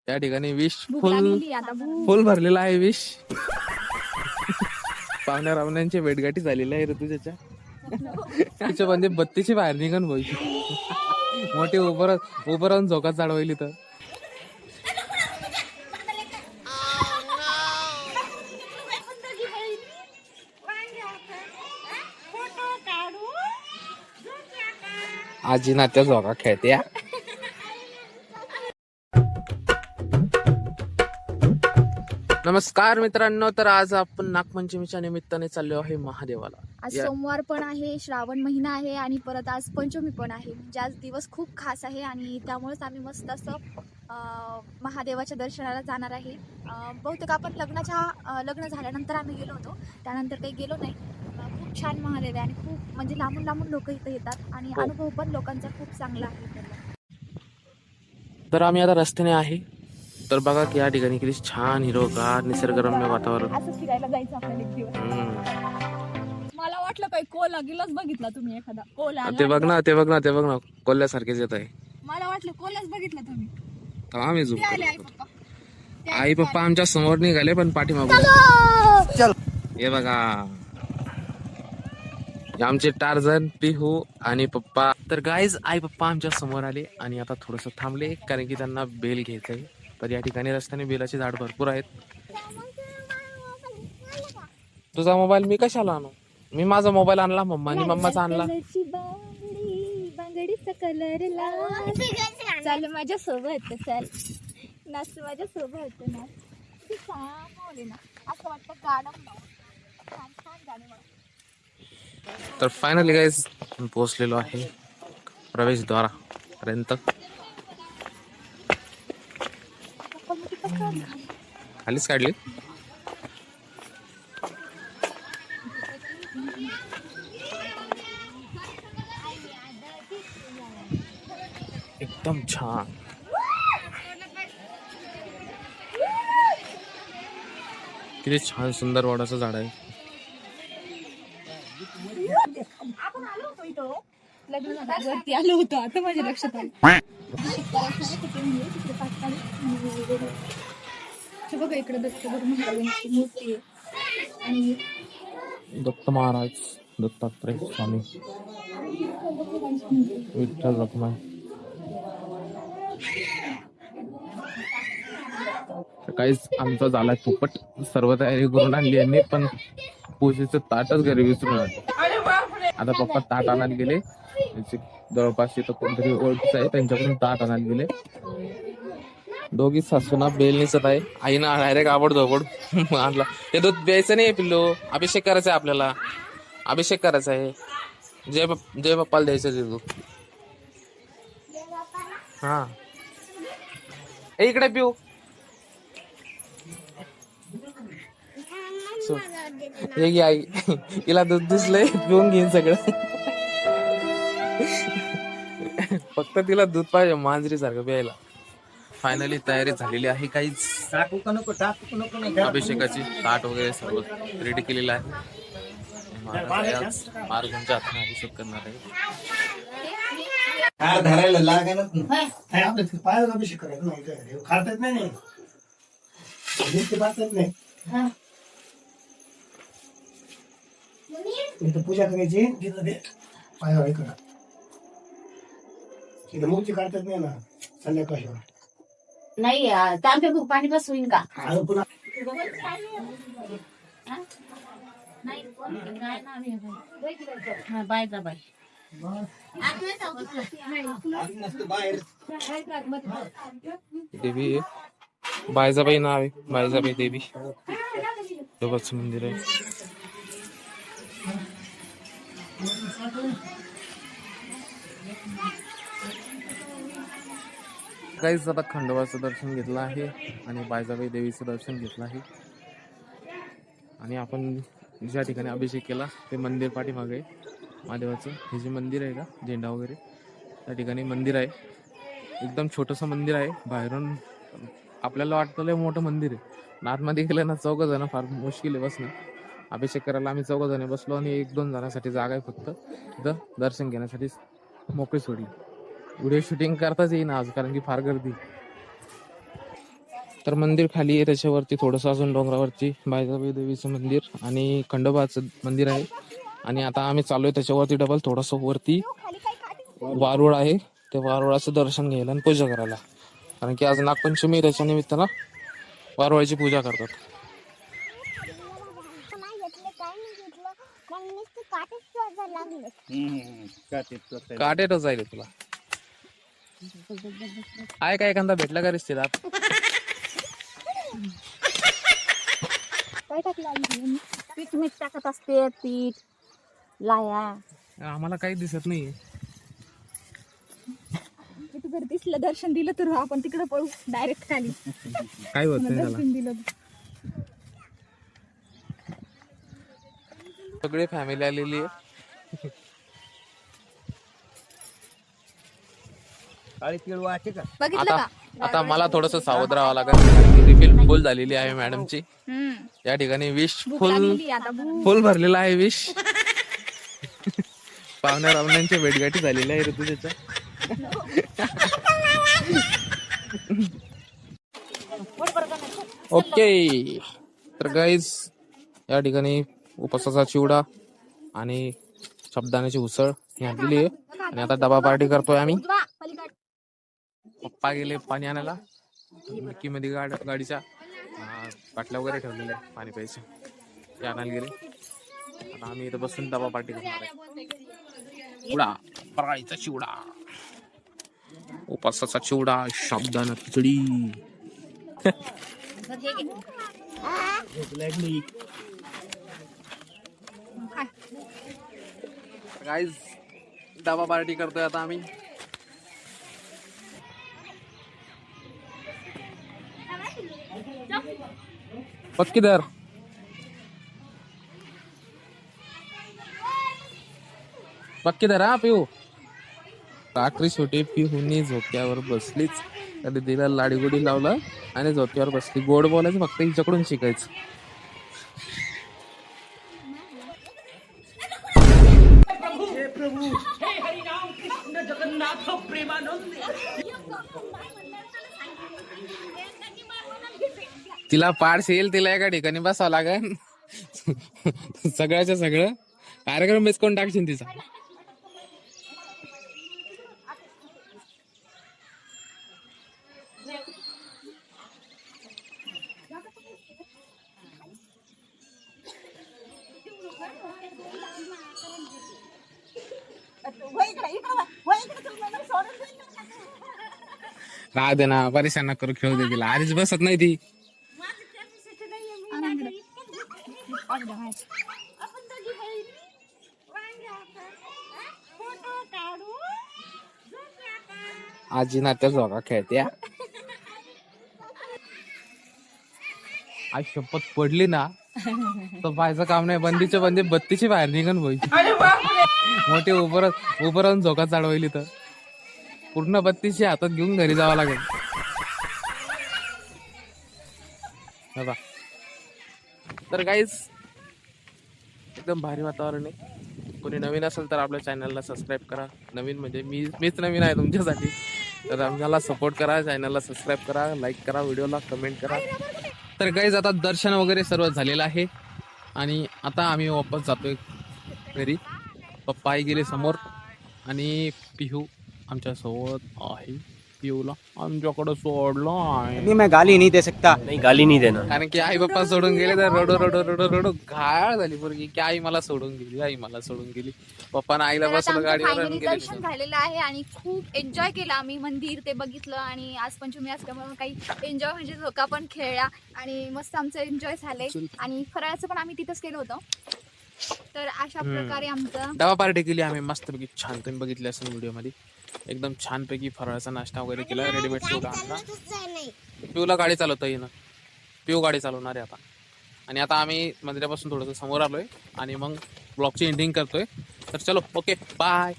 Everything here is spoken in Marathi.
त्या ठिकाणी विष भूक फुल लागलेली आता भूक. फुल भरलेला आहे विष. पाहुण्या रावण्यांची भेटगाठी झालेली आहे ऋतुजाच्या. तिच्या म्हणजे बत्तीची बाहेर निघून भाई. मोठी उभं राहून झोका चढवायली तर. आजी नात्या झोका खेळते. नमस्कार मित्रांनो, तर आज आपण नागपंचमीच्या निमित्ताने चाललो आहे महादेवाला. आज सोमवार पण आहे, श्रावण महिना आहे आणि परत आज पंचमी पण आहे. म्हणजे आज दिवस खूप खास आहे आणि त्यामुळेच आम्ही मस्त असं महादेवाच्या दर्शनाला जाणार आहे. बहुतेक आपण लग्न झाल्यानंतर आम्ही गेलो होतो, त्यानंतर काही गेलो नाही. खूप छान महादेव आहे आणि खूप म्हणजे लांबून लांबून लोक इथे येतात आणि अनुभव पण लोकांचा खूप चांगला आहे. तर आम्ही आता रस्त्याने आहे. तर बघा की या ठिकाणी किती छान हिरवगार निसर्गरम्य वातावरण. असं फिरायला जायचं आपल्याला एक दिवस. मला वाटलं काही कोला गिलाच बघितला तुम्ही, एखादा कोला. ते बघ ना कोल्ह्यासारखेच येत आहे. मला वाटलं कोलाच बघितला तुम्ही. आम्ही ते आले आई पप्पा. आई पप्पा आमच्या समोर निघाले पण पाठीमागून. हे बघा आमचे टार्झन, पिहू आणि पप्पा. तर गाईज आई पप्पा आमच्या समोर आले आणि आता थोडस थांबले कारण की त्यांना बेल घ्यायचंय. तर या ठिकाणी रस्त्याने बेलाची झाड भरपूर आहेत. तुझा मोबाईल मी कशाला आणू? मी माझा मोबाईल आणला मम्मानी मम्माचा आणला. बांगडीचा कलर लाल. चल माझ्या सोबत चल नाच, माझ्या सोबत नाच. किती छान बोलले ना, असं वाटतं गाणं छान छान गाणे म्हणा. तर फायनली गाईज पोहोचलेलो आहे प्रवेशद्वारापर्यंत. खालीच काढली. एकदम छान. किती छान सुंदर वडाचं झाड आहे. आपण आलो होतो इथं लग्न झाल्यावरती आलो होतो, आता माझ्या लक्षात आलं. बघा इकडे दत्त महाराजांची मूर्ती आहे आणि दत्त महाराज, दत्तात्रय स्वामी, विठ्ठल रखुमाई. काहीच आमचा झाला पोपट. सर्व तयारी करून आणली यांनी पण पूजेचं ताटच घरी विसरून आले. आता पप्पा ताट आणायला गेले. जवळपास इथं कोणतरी ओळखीचं आहे त्यांच्याकडून ताट आणायला गेले. दोघी सासूना बेल निसत आहे. आईना डायरेक्ट आवडतो आणला. ते दूध प्यायचं नाही पिल्लो, अभिषेक करायचा आहे आपल्याला. अभिषेक करायचा आहे. जय बाप्पाला द्यायचं ते दूध. हा इकडे पिऊ. हे घे आई, हिला दूध दिसलंय पिऊन घेईन सगळं. फक्त तिला दूध पाहिजे मांजरी सारखं प्यायला. फायनली तयारी झालेली आहे. काहीच अभिषेकाची ताट वगैरे सर्व रेडी केलेलं आहे. महाराजांच्या हाताने अभिषेक करणार आहे. धरायला लागेलच नाही आपल्या पायावर अभिषेक करायचं नाही. खातात नाही नाही इथं पूजा करायची. तिथं ते पायावर करा. तिथं मूर्ती काढतात नाही ना संध्याकाळी. नाही तांबे खूप पाणी बस होईल का? पुन्हा बाय जा बाय. बाहेर देवी बायजाबाई नाव आहे. बायजाबाई देवी देवाचं मंदिर आहे. काहीच आता खंडोबाचं दर्शन घेतलं आहे आणि बायजाबाई देवीचं दर्शन घेतलं आहे. आणि आपण ज्या ठिकाणी अभिषेक केला ते मंदिर पाठीमागे महादेवाचं. हे जे मंदिर आहे का झेंडा वगैरे त्या ठिकाणी मंदिर आहे. एकदम छोटंसं मंदिर आहे. बाहेरून आपल्याला वाटतं लय मोठं मंदिर आहे. आतमध्ये गेलं ना 4 जण फार मुश्किल आहे बसणं. अभिषेक करायला आम्ही 4 जण बसलो आणि 1-2 जणांसाठी जागा आहे फक्त. तिथं दर्शन घेण्यासाठी मोकळी सोडली. व्हिडिओ शूटिंग करताच येईना आज कारण की फार गर्दी. तर मंदिर खाली आहे, त्याच्यावरती थोडंसं अजून डोंगरावरती बायजाबाई देवीचं मंदिर आणि खंडोबाचं मंदिर आहे. आणि आता आम्ही चाललोय त्याच्यावरती डबल थोडंसं वरती वारुळ आहे, त्या वारुळाचं दर्शन घ्यायला आणि पूजा करायला. कारण की आज नागपंचमी, त्याच्या निमित्तानं वारुळाची पूजा करतात. काटेटच जाईल तुला. आहे काय एखादा भेटला का रिश्तेदार? काय टाकलं? पीठ मीठ टाकत असते, पीठ लाया. आम्हाला काही दिसत नाहीये. तिथे जर दिसलं दर्शन दिलं तर आपण तिकडे पळू डायरेक्ट खाली. काय होत नाही त्याला. दर्शन दिलं सगळे फॅमिली आलेली आहे. बघितलं आता का? आता मला थोडस सावध राहावं लागेल. रिफिल फुल झालेली आहे मॅडमची. या ठिकाणी विश भूक फुल लागलेली आता भूक. फुल भरलेला आहे विश. पाहुण्या रावण्यांच्या भेटगाठी झालेल्या आहे ऋतुजाच्या. ओके, तर गाईज या ठिकाणी उपासाचा चिवडा आणि साबुदाण्याची उसळ ही आणलेली आहे. आणि आता डबा पार्टी करतोय आम्ही. पप्पा गेले पाणी आणायला. नक्की मध्ये गाडीच्या बाटल्या वगैरे ठेवलेल्या आहे पाणी प्यायचं, ते आणायला गेले. आता आम्ही इथं बसून डबा पार्टी करणार आहे. चिवडा, फराळीचा चिवडा, उपासाचा चिवडा, साबुदाणा खिचडी. गाईज डबा पार्टी करतोय आता आम्ही. पक्की दर पक्की दर हा पिऊ. रात्री छोटी पिऊनी झोक्यावर बसलीच, कधी तिला लाडीगोडी लावलं आणि झोक्यावर बसली. गोड बोलायचं फक्त हिच्याकडून शिकायचं. तिला पार्स येईल, तिला एका ठिकाणी बसावं लागेल. सगळ्याच्या सगळं कार्यक्रम मिस करून टाकशील तिचा. राह दे ना, परेशान करू, खेळू दे तिला. आधीच बसत नाही ती. आजी नात्या झोका खेळते. आज शपथ पडली ना तर पाहायचं काम नाही. बंदीच्या बंदी बत्तीची बाहेर निघून व्हायची. मोठे उभं राहून झोका चढवायली तर पूर्ण बत्तीची हातात घेऊन घरी जावं लागेल. बाबा तर गाईज एकदम भारी वातावरण आहे. कोणी नवीन असेल तर आपल्या चॅनलला सबस्क्राईब करा. नवीन म्हणजे मीच नवीन आहे तुमच्यासाठी, तर आम्हाला सपोर्ट करा. चॅनलला सबस्क्राईब करा, लाईक करा, व्हिडिओला कमेंट करा. तर गाईज आता दर्शन वगैरे सर्व झालेलं आहे आणि आता आम्ही वापस जातोय घरी. पप्पा आई गेले समोर आणि पिहू आमच्या सोबत आहे. पिहूला आमच्याकडे सोडलं आहे. मैं गाली नहीं दे सकता. नहीं, गाली नहीं देना. कारण की आई बाप्पा सोडून गेले तर रडो रडो रडो रडो घाळ झाली पोरगी की आई मला सोडून गेली, आई मला सोडून गेली. पप्पानं आईला बसवलं गाडीवर आणि गेले. दर्शन झालेलं आहे आणि खूप एन्जॉय केलं आम्ही. मंदिर ते बघितलं आणि आज पंचमी असल्यामुळे काही एन्जॉय म्हणजे झोका पण खेळला आणि मस्त आमचं एन्जॉय झालंय. आणि फराळाचं पण आम्ही तिथंच केलं होतं. तर अशा प्रकारे आमचं डबा पार्टी केली आम्ही मस्तपैकी छान. तुम्ही बघितले असेल व्हिडिओ मध्ये. एकदम छानपैकी फराळाचा नाश्ता वगैरे केला. रेडीमेड चिवडा आणला. पिऊला गाडी चालवता येईना. पिऊ गाडी चालवणार आहे आता. आणि आता आम्ही मंदिरापासून थोडंसं समोर आलोय आणि मग ब्लॉगची एंडिंग करतोय. तर चलो, ओके, बाय.